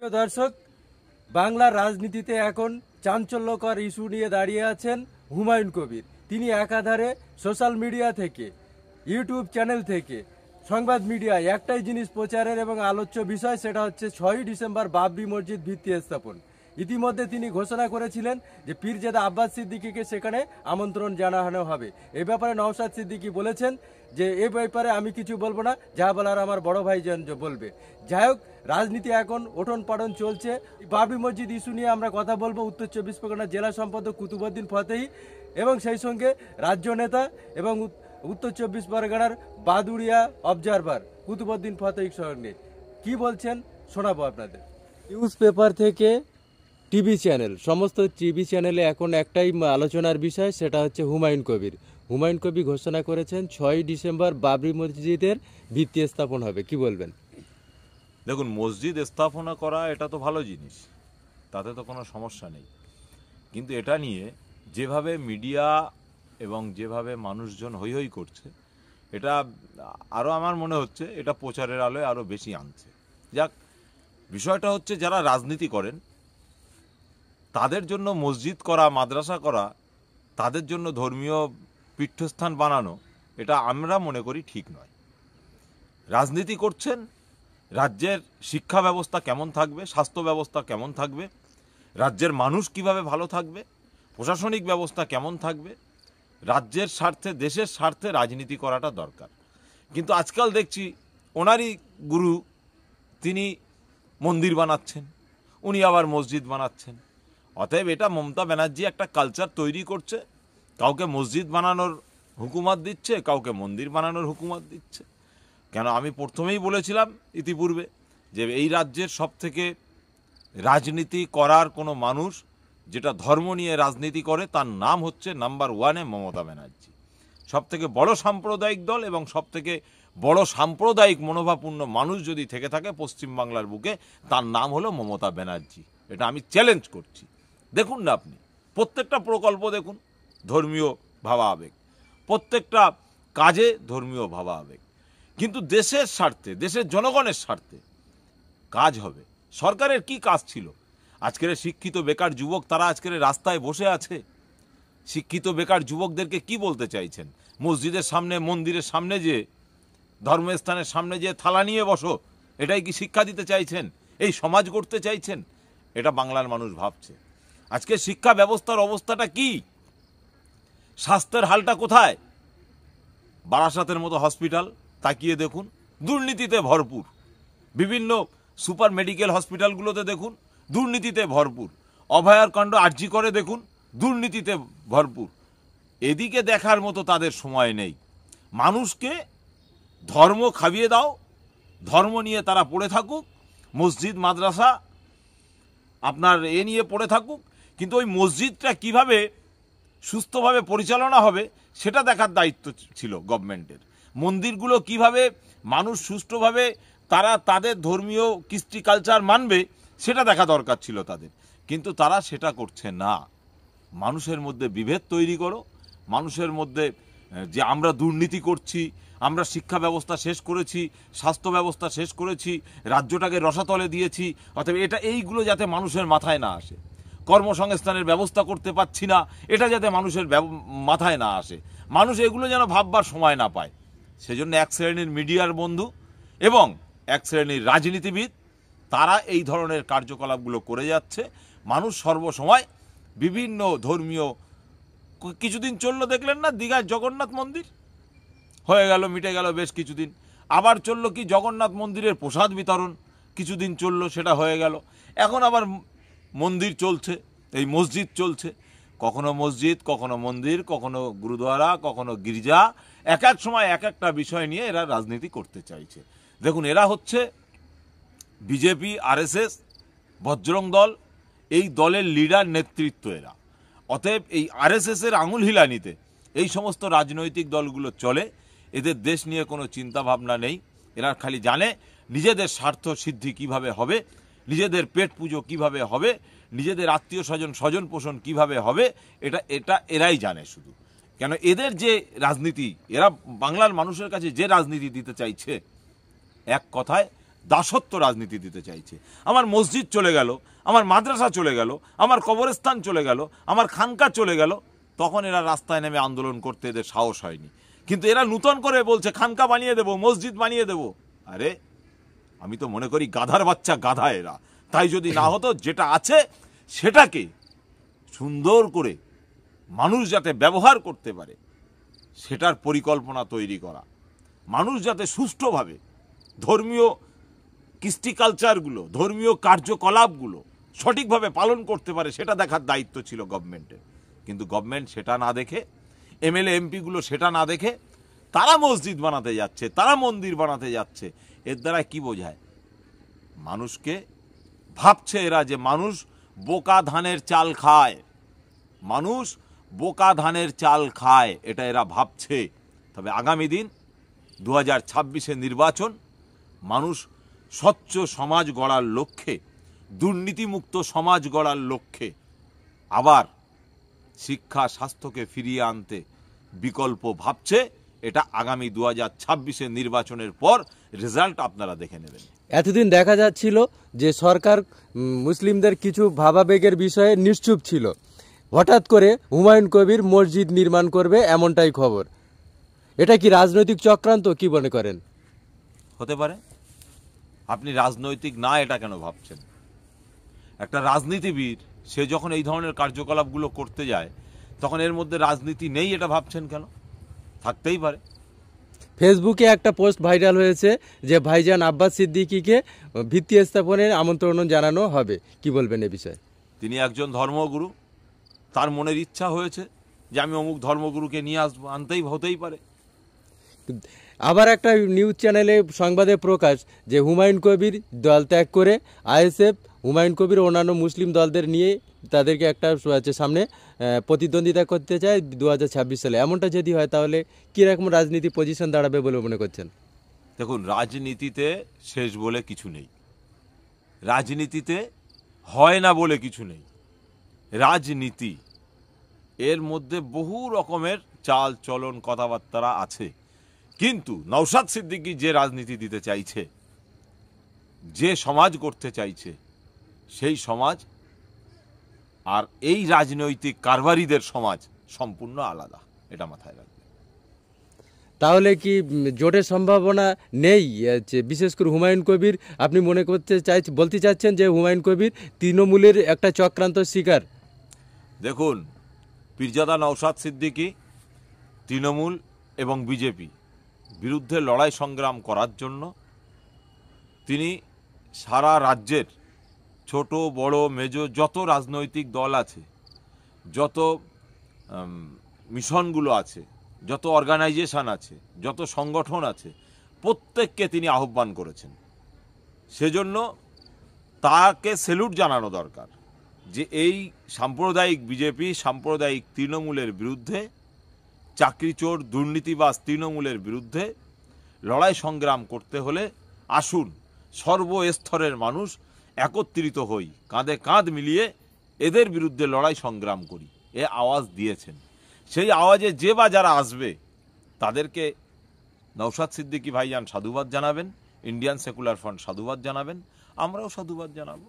প্রিয় দর্শক, বাংলার রাজনীতিতে এখন চাঞ্চল্যকর ইস্যু নিয়ে দাঁড়িয়ে আছেন হুমায়ুন কবির। তিনি একাধারে সোশ্যাল মিডিয়া থেকে, ইউটিউব চ্যানেল থেকে, সংবাদ মিডিয়ায় একটাই জিনিস প্রচারের এবং আলোচ্য বিষয়, সেটা হচ্ছে 6ই ডিসেম্বর বাবরি মসজিদ ভিত্তি স্থাপন। ইতিমধ্যে তিনি ঘোষণা করেছিলেন যে পীরজাদা আব্বাস সিদ্দিকীকে সেখানে আমন্ত্রণ জানানো হবে। এ ব্যাপারে নওশাদ সিদ্দিকী বলেছেন যে এ ব্যাপারে আমি কিছু বলবো না, যা বলার আমার বড় ভাইজান বলবে। যাই হোক, রাজনীতি এখন ওঠন পাঠন চলছে। বাবরি মসজিদ ইস্যু নিয়ে আমরা কথা বলবো উত্তর 24 পরগনা জেলা সম্পাদক কুতুবউদ্দিন ফতেহি এবং সেই সঙ্গে রাজ্য নেতা এবং উত্তর 24 পরগনার বাদুড়িয়া অবজারভার কুতুবউদ্দিন ফতেহির সঙ্গে কি বলছেন শোনাবো আপনাদের। নিউজ পেপার থেকে টিভি চ্যানেল, সমস্ত টিভি চ্যানেলে এখন একটাই আলোচনার বিষয়, সেটা হচ্ছে হুমায়ুন কবির। হুমায়ুন কবির ঘোষণা করেছেন 6ই ডিসেম্বর বাবরি মসজিদের ভিত্তি স্থাপন হবে। কি বলবেন? দেখুন, মসজিদ স্থাপনা করা এটা তো ভালো জিনিস, তাতে তো কোনো সমস্যা নেই। কিন্তু এটা নিয়ে যেভাবে মিডিয়া এবং যেভাবে মানুষজন হৈ হৈ করছে, এটা আরও আমার মনে হচ্ছে এটা প্রচারের আলোয় আরও বেশি আনছে। যাক, বিষয়টা হচ্ছে যারা রাজনীতি করেন তাদের জন্য মসজিদ করা, মাদ্রাসা করা, তাদের জন্য ধর্মীয় পীঠস্থান বানানো, এটা আমরা মনে করি ঠিক নয়। রাজনীতি করছেন, রাজ্যের শিক্ষা ব্যবস্থা কেমন থাকবে, স্বাস্থ্য ব্যবস্থা কেমন থাকবে, রাজ্যের মানুষ কিভাবে ভালো থাকবে, প্রশাসনিক ব্যবস্থা কেমন থাকবে, রাজ্যের স্বার্থে, দেশের স্বার্থে রাজনীতি করাটা দরকার। কিন্তু আজকাল দেখছি ওনারই গুরু তিনি মন্দির বানাচ্ছেন, উনি আবার মসজিদ বানাচ্ছেন। অতএব এটা মমতা ব্যানার্জি একটা কালচার তৈরি করছে, কাউকে মসজিদ বানানোর হুকুমত দিচ্ছে, কাউকে মন্দির বানানোর হুকুমত দিচ্ছে। কেন, আমি প্রথমেই বলেছিলাম ইতিপূর্বে যে এই রাজ্যের সবথেকে রাজনীতি করার কোনো মানুষ যেটা ধর্ম নিয়ে রাজনীতি করে তার নাম হচ্ছে নাম্বার 1-এ মমতা ব্যানার্জি। সবথেকে বড় সাম্প্রদায়িক দল এবং সবথেকে বড় সাম্প্রদায়িক মনোভাবপূর্ণ মানুষ যদি থেকে থাকে পশ্চিমবাংলার বুকে, তার নাম হলো মমতা ব্যানার্জি। এটা আমি চ্যালেঞ্জ করছি। দেখুন না, আপনি প্রত্যেকটা প্রকল্প দেখুন, ধর্মীয় ভাবাবেগ, প্রত্যেকটা কাজে ধর্মীয় ভাবাবেগ। কিন্তু দেশের স্বার্থে, দেশের জনগণের স্বার্থে কাজ হবে। সরকারের কি কাজ ছিল? আজকের শিক্ষিত বেকার যুবক তারা আজকের রাস্তায় বসে আছে। শিক্ষিত বেকার যুবকদেরকে কি বলতে চাইছেন? মসজিদের সামনে, মন্দিরের সামনে, যে ধর্মস্থানের সামনে যে থালা নিয়ে বসো, এটাই কি শিক্ষা দিতে চাইছেন? এই সমাজ গড়তে চাইছেন? এটা বাংলার মানুষ ভাবছে। আজকে শিক্ষা ব্যবস্থার অবস্থাটা কি? স্বাস্থ্যের হালটা কোথায়? বারাসাতের মতো হসপিটাল তাকিয়ে দেখুন, দুর্নীতিতে ভরপুর। বিভিন্ন সুপার মেডিকেল হসপিটালগুলোতে দেখুন, দুর্নীতিতে ভরপুর। অভয়ার কাণ্ড আরজি করে দেখুন, দুর্নীতিতে ভরপুর। এদিকে দেখার মতো তাদের সময় নেই। মানুষকে ধর্ম খাইয়ে দাও, ধর্ম নিয়ে তারা পড়ে থাকুক, মসজিদ মাদ্রাসা আপনার এ নিয়ে পড়ে থাকুক, কিন্তু ওই মসজিদটা কিভাবে সুস্থভাবে পরিচালনা হবে সেটা দেখার দায়িত্ব ছিল গভর্নমেন্টের। মন্দিরগুলো কিভাবে মানুষ সুষ্ঠুভাবে তারা তাদের ধর্মীয় কৃষ্টি কালচার মানবে সেটা দেখা দরকার ছিল তাদের। কিন্তু তারা সেটা করছে না। মানুষের মধ্যে বিভেদ তৈরি করো, মানুষের মধ্যে যে আমরা দুর্নীতি করছি, আমরা শিক্ষা ব্যবস্থা শেষ করেছি, স্বাস্থ্য ব্যবস্থা শেষ করেছি, রাজ্যটাকে রসাতলে দিয়েছি, অতএব এটা এইগুলো যাতে মানুষের মাথায় না আসে। কর্মসংস্থানের ব্যবস্থা করতে পারছি না, এটা যাতে মানুষের মাথায় না আসে, মানুষ এগুলো যেন ভাববার সময় না পায়। সেজন্য এক শ্রেণীর মিডিয়ার বন্ধু এবং এক শ্রেণীর রাজনীতিবিদ তারা এই ধরনের কার্যকলাপগুলো করে যাচ্ছে। মানুষ সর্বসময় বিভিন্ন ধর্মীয়, কিছুদিন চললো দেখলেন না দীঘায় জগন্নাথ মন্দির হয়ে গেল, মিটে গেল বেশ কিছুদিন। আবার চললো কি জগন্নাথ মন্দিরের প্রসাদ বিতরণ, কিছুদিন চললো, সেটা হয়ে গেল। এখন আবার মন্দির চলছে, এই মসজিদ চলছে। কখনো মসজিদ, কখনো মন্দির, কখনো গুরুদ্বারা, কখনো গির্জা, এক এক সময় এক একটা বিষয় নিয়ে এরা রাজনীতি করতে চাইছে। দেখুন, এরা হচ্ছে বিজেপি, আরএসএস, বজরং দল, এই দলের লিডার, নেতৃত্ব এরা। অতএব এই আরএসএসের আঙুল হিলানিতে এই সমস্ত রাজনৈতিক দলগুলো চলে। এদের দেশ নিয়ে কোনো চিন্তা ভাবনা নেই। এরা খালি জানে নিজেদের স্বার্থ সিদ্ধি কিভাবে হবে, নিজেদের পেট পুজো কিভাবে হবে, নিজেদের আত্মীয় স্বজন স্বজন পোষণ কিভাবে হবে, এটা এরাই জানে শুধু। কেন, এদের যে রাজনীতি, এরা বাংলার মানুষের কাছে যে রাজনীতি দিতে চাইছে, এক কথায় দাসত্ব রাজনীতি দিতে চাইছে। আমার মসজিদ চলে গেল, আমার মাদ্রাসা চলে গেল, আমার কবরস্থান চলে গেল, আমার খানকা চলে গেল, তখন এরা রাস্তায় নেমে আন্দোলন করতে এদের সাহস হয়নি। কিন্তু এরা নূতন করে বলছে খানকা বানিয়ে দেব, মসজিদ বানিয়ে দেব। আরে আমি তো মনে করি গাধার বাচ্চা গাধা এরা। তাই যদি না হতো, যেটা আছে সেটাকে সুন্দর করে মানুষ যাতে ব্যবহার করতে পারে সেটার পরিকল্পনা তৈরি করা, মানুষ যাতে সুষ্ঠুভাবে ধর্মীয় কৃষ্টি কালচারগুলো, ধর্মীয় কার্যকলাপগুলো সঠিকভাবে পালন করতে পারে সেটা দেখার দায়িত্ব ছিল গভর্নমেন্টের। কিন্তু গভর্নমেন্ট সেটা না দেখে, এমএলএ এমপিগুলো সেটা না দেখে তারা মসজিদ বানাতে যাচ্ছে, তারা মন্দির বানাতে যাচ্ছে। এর দ্বারা কি বোঝায়? মানুষকে ভাবছে এরা যে মানুষ বোকা ধানের চাল খায়, মানুষ বোকা ধানের চাল খায়, এটা এরা ভাবছে। তবে আগামী দিন 2026-এ নির্বাচন, মানুষ স্বচ্ছ সমাজ গড়ার লক্ষ্যে, দুর্নীতিমুক্ত সমাজ গড়ার লক্ষ্যে আবার শিক্ষা স্বাস্থ্যকে ফিরিয়ে আনতে বিকল্প ভাবছে। এটা আগামী 2026-এর নির্বাচনের পর রেজাল্ট আপনারা দেখে নেবেন। এতদিন দেখা যাচ্ছিল যে সরকার মুসলিমদের কিছু ভাবাবেগের বিষয়ে নিশ্চুপ ছিল, হঠাৎ করে হুমায়ুন কবির মসজিদ নির্মাণ করবে এমনটাই খবর। এটা কি রাজনৈতিক চক্রান্ত, কি মনে করেন? হতে পারে। আপনি রাজনৈতিক না এটা কেন ভাবছেন? একটা রাজনীতিবিদ সে যখন এই ধরনের কার্যকলাপগুলো করতে যায় তখন এর মধ্যে রাজনীতি নেই এটা ভাবছেন কেন? থাকতেই পারে। ফেসবুকে একটা পোস্ট ভাইরাল হয়েছে যে ভাইজান আব্বাস সিদ্দিকীকে ভিত্তি স্থাপনের আমন্ত্রণ জানানো হবে, কি বলবেন এ বিষয়ে? তিনি একজন ধর্মগুরু, তার মনের ইচ্ছা হয়েছে যে আমি অমুক ধর্মগুরুকে নিয়ে আসবো, হতেই পারে। আবার একটা নিউজ চ্যানেলে সংবাদে প্রকাশ যে হুমায়ুন কবির দল ত্যাগ করে আইএসএফ হুমায়ুন কবির ও অন্যান্য মুসলিম দলদের নিয়ে তাদেরকে একটা সামনে প্রতিদ্বন্দ্বিতা করতে চায় 2026 সালে। এমনটা যদি হয় তাহলে কীরকম রাজনীতি পজিশন দাঁড়াবে বলে মনে করছেন? দেখুন, রাজনীতিতে শেষ বলে কিছু নেই, রাজনীতিতে হয় না বলে কিছু নেই। রাজনীতি এর মধ্যে বহু রকমের চাল চলন কথাবার্তা আছে, কিন্তু নওশাদ সিদ্দিকী যে রাজনীতি দিতে চাইছে, যে সমাজ করতে চাইছে, সেই সমাজ আর এই রাজনৈতিক কারবারিদের সমাজ সম্পূর্ণ আলাদা, এটা মাথায় রাখবে। তাহলে কি জোটের সম্ভাবনা নেই? বিশেষ করে হুমায়ুন কবির, আপনি মনে বলতে চাচ্ছেন যে হুমায়ুন কবির তৃণমূলের একটা চক্রান্ত শিকার? দেখুন, পীরজাদা নওশাদ সিদ্দিকী তৃণমূল এবং বিজেপি বিরুদ্ধে লড়াই সংগ্রাম করার জন্য তিনি সারা রাজ্যের ছোট বড় মেজো যত রাজনৈতিক দল আছে, যত মিশনগুলো আছে, যত অর্গানাইজেশন আছে, যত সংগঠন আছে, প্রত্যেককে তিনি আহ্বান করেছেন। সেজন্য তাকে স্যালুট জানানো দরকার যে এই সাম্প্রদায়িক বিজেপি, সাম্প্রদায়িক তৃণমূলের বিরুদ্ধে, চাকরিচোর দুর্নীতিবাজ তৃণমূলের বিরুদ্ধে লড়াই সংগ্রাম করতে হলে আসুন সর্বস্তরের মানুষ একত্রিত হই, কাঁধে কাঁধ মিলিয়ে এদের বিরুদ্ধে লড়াই সংগ্রাম করি, এ আওয়াজ দিয়েছেন। সেই আওয়াজে যে বা যারা আসবে তাদেরকে নওশাদ সিদ্দিকী ভাইজান সাধুবাদ জানাবেন, ইন্ডিয়ান সেকুলার ফ্রন্ট সাধুবাদ জানাবেন, আমরাও সাধুবাদ জানাবো।